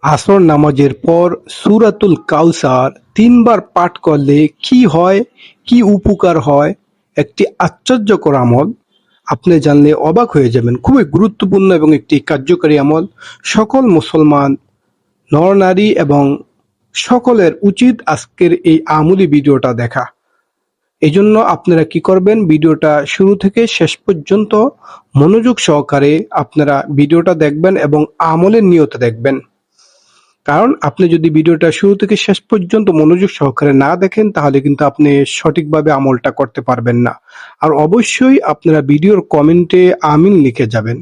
আসর নামাজের পর সূরাতুল কাউসার ৩ বার পাঠ করলে কি হয়, কি উপকার হয়, একটি আশ্চর্যকর আমল। আপনি জানলে অবাক হয়ে যাবেন। খুবই গুরুত্বপূর্ণ এবং একটি কার্যকরী আমল। সকল মুসলমান নর-নারী এবং সকলের উচিত আজকের এই আমলি ভিডিওটা দেখা। এজন্য আপনারা কি করবেন, ভিডিওটা শুরু থেকে শেষ পর্যন্ত মনোযোগ সহকারে আপনারা ভিডিওটা দেখবেন এবং আমলের নিয়তে দেখবেন। কারণ আপনি যদি ভিডিওটা শুরু থেকে শেষ পর্যন্ত মনোযোগ সহকারে না দেখেন তাহলে কিন্তু আপনি সঠিকভাবে আমলটা করতে পারবেন না। আর অবশ্যই আপনারা ভিডিওর কমেন্টে আমিন লিখে যাবেন।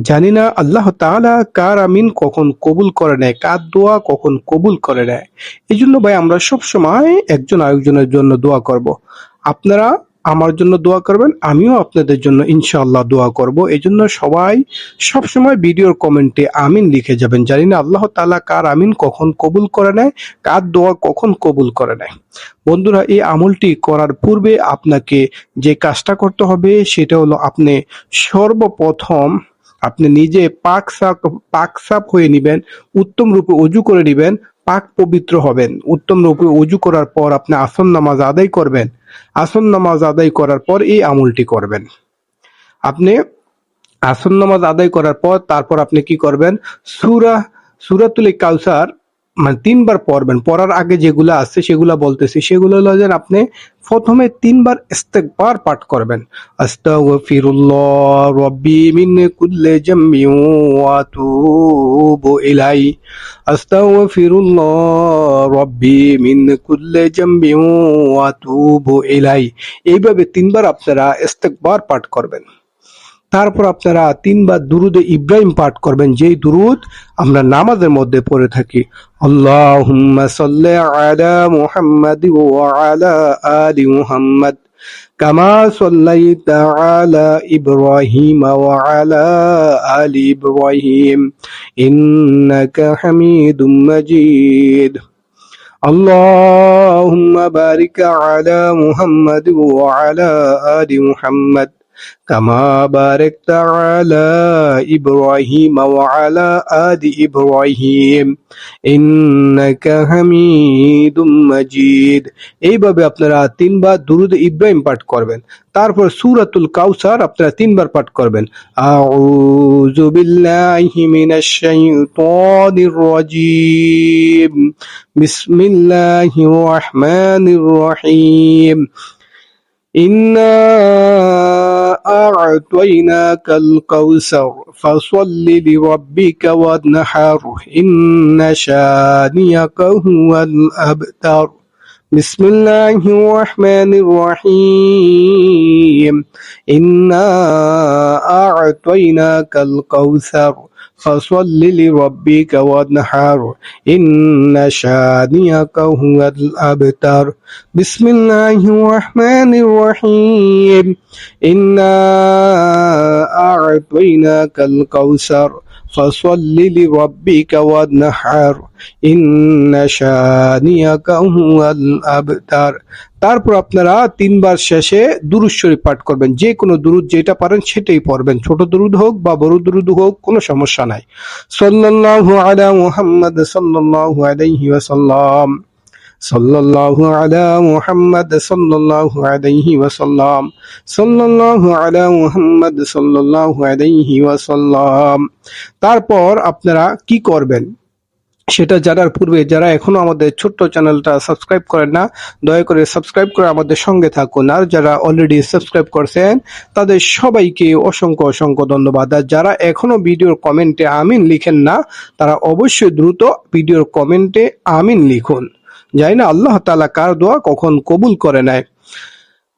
জানি না আল্লাহ তাআলা কার আমিন কখন কবুল করে নেয়, কার দোয়া কখন কবুল করে নেয়। এই জন্য ভাই আমরা সবসময় একজন আরেকজনের জন্য দোয়া করব। আপনারা আমার জন্য দোয়া করবেন, আমিও আপনাদের জন্য ইনশাআল্লাহ দোয়া করব। এই জন্য সবাই সবসময় ভিডিওর কমেন্টে আমিন লিখে যাবেন। জানি না আল্লাহ তাআলা কার আমিন কখন কবুল করে নেয়, কার দোয়া কখন কবুল করে নেয়। বন্ধুরা, এই আমলটি করার পূর্বে আপনাকে যে কাজটা করতে হবে সেটা হলো আপনি সর্বপ্রথম আপনি নিজে পাক সাফ হয়ে নিবেন, উত্তম রূপে অজু করে নিবেন, পাক পবিত্র হবেন। উত্তম রূপে অজু করার পর আপনি আসর নামাজ আদায় করবেন। আসর নামাজ আদায় করার পর এই আমলটি করবেন। আপনি আসর নামাজ আদায় করার পর তারপর আপনি কি করবেন, সূরাতুল কাউসার মানে ৩ বার পড়বেন। পড়ার আগে যেগুলা আছে সেগুলা বলতেছি। সেগুলো হলো যে আপনি প্রথমে ৩ বার ইস্তেগফার পাঠ করবেন। আস্তাগফিরুল্লাহ রাব্বি মিন কুল্লি জামবি ওয়া আতুবু ইলাইহি। আস্তাগফিরুল্লাহ রাব্বি মিন কুল্লি জামবি ওয়া আতুবু ইলাইহি। এইভাবে ৩ বার আপনারা ইস্তেগফার পাঠ করবেন। তারপর আপনারা ৩ বার দুরুদে ইব্রাহিম পাঠ করবেন, যেই দুরুদ আমরা নামাজের মধ্যে পড়ে থাকি। আল্লাহুম্মা সাল্লি আলা মুহাম্মাদ ওয়া আলা আলি মুহাম্মাদ কামা সাল্লাইতা আলা ইব্রাহিম ওয়া আলা আলি ইব্রাহিম ইন্নাকা হামিদুম মাজিদ। আল্লাহুম্মা বারিক আলা মুহাম্মাদ ওয়া আলা আলি মুহাম্মাদ কামা বারাকতা আলা ইব্রাহিম ওয়া আলা আলি ইব্রাহিম ইন্নাকা হামিদুম মাজিদ। এইভাবে আপনারা ৩ বার দুরূদ ইব্রাহিম পাঠ করবেন। তারপর সূরাতুল কাউসার আপনারা ৩ বার পাঠ করবেন। আউযু বিল্লাহি মিনাশ শাইতানির রাজীম। বিসমিল্লাহির রহমানির রহিম। إنا أعطيناك الكوثر فصل لربك وانحر إن شانئك هو الأبتر بسم الله الرحمن الرحيم إنا أعطيناك الكوثر فصل لربك وانحر إن شانئك هو الأبتر بسم الله الرحمن الرحيم إنا أعطيناك الكوثر فصل لربك وانحر إن شانئك هو الأبتر। তারপর আপনারা ৩ বার শেষে দুরূদ শরীফ পাঠ করবেন। যে কোনো দুরূদ যেটা পারেন সেটাই পড়বেন, ছোট দুরূদ হোক বা বড় দুরূদ হোক, কোনো সমস্যা নাই। সাল্লাল্লাহু আলা মুহাম্মাদ সাল্লাল্লাহু আলাইহি ওয়াসাল্লাম। সাল্লাল্লাহু আলা মুহাম্মাদ সাল্লাল্লাহু আলাইহি ওয়াসাল্লাম। সাল্লাল্লাহু আলা মুহাম্মাদ সাল্লাল্লাহু আলাইহি ওয়াসাল্লাম। তারপর আপনারা কি করবেন সেটা জানার পূর্বে যারা এখনো আমাদের ছোট্ট চ্যানেলটা সাবস্ক্রাইব করেন না, দয়া করে সাবস্ক্রাইব করে আমাদের সঙ্গে থাকুন। আর যারা অলরেডি সাবস্ক্রাইব করছেন তাদের সবাইকে অসংখ্য অসংখ্য ধন্যবাদ। আর যারা এখনো ভিডিওর কমেন্টে আমিন লিখেন না তারা অবশ্যই দ্রুত ভিডিওর কমেন্টে আমিন লিখুন। জানি না আল্লাহ তাআলা কার দোয়া কখন কবুল করে নেয়।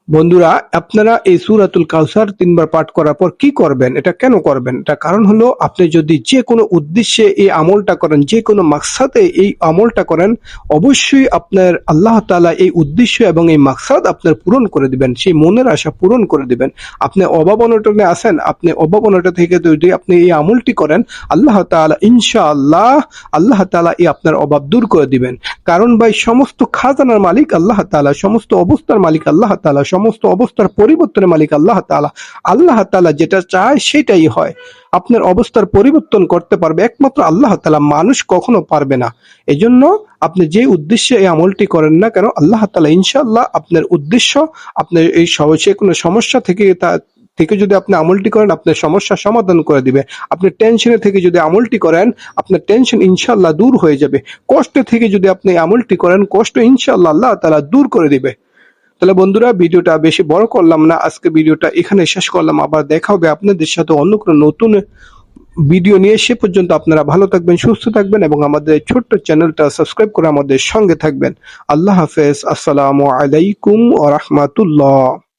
বন্ধুরা, আপনারা এই সূরাতুল কাউসার ৩ বার পাঠ করার পর কি করবেন, এটা কেন করবেন, এটা কারণ হলো আপনি যদি যে কোনো উদ্দেশ্যে এই আমলটা করেন, যে কোনো মাকসাদে এই আমলটা করেন, অবশ্যই আপনার আল্লাহ তাআলা এই উদ্দেশ্য এবং এই মাকসাদ আপনার পূরণ করে দিবেন, সেই মনের আশা পূরণ করে দিবেন। আপনি অভাব অনটনে আছেন, আপনি অভাব অনটন থেকে যদি আপনি এই আমলটি করেন আল্লাহ তাআলা ইনশাআল্লাহ আল্লাহ তাআলা এই আপনার অভাব দূর করে দিবেন। কারণ ভাই সমস্ত খাজানার মালিক আল্লাহ তাআলা, সমস্ত অবস্থার মালিক আল্লাহ তাআলা, সমস্ত অবস্থার পরিবর্তনের মালিক আল্লাহ তাআলা। আল্লাহ তাআলা যেটা চায় সেটাই হয়। আপনার অবস্থার পরিবর্তন করতে পারবে একমাত্র আল্লাহ তাআলা, মানুষ কখনো পারবে না। এজন্য আপনি যে উদ্দেশ্যে এই আমলটি করেন না কেন, আল্লাহ তাআলা ইনশাআল্লাহ আপনার উদ্দেশ্য, আপনার এই যে কোনো সমস্যা থেকে যদি আপনি আমলটি করেন, আপনার সমস্যার সমাধান করে দিবে। আপনি টেনশনে থেকে যদি আমলটি করেন, আপনার টেনশন ইনশাআল্লাহ দূর হয়ে যাবে। কষ্ট থেকে যদি আপনি আমলটি করেন, কষ্ট ইনশাআল্লাহ আল্লাহ তাআলা দূর করে দিবে। তাহলে বন্ধুরা, ভিডিওটা বেশি বড় করলাম না, আজকে ভিডিওটা এখানে শেষ করলাম। আবার দেখা হবে আপনাদের সাথে অন্য কোনো নতুন ভিডিও নিয়ে। সে পর্যন্ত আপনারা ভালো থাকবেন, সুস্থ থাকবেন এবং আমাদের এই ছোট্ট চ্যানেলটা সাবস্ক্রাইব করে আমাদের সঙ্গে থাকবেন। আল্লাহ হাফেজ। আসসালামু আলাইকুম ওয়া রাহমাতুল্লাহ।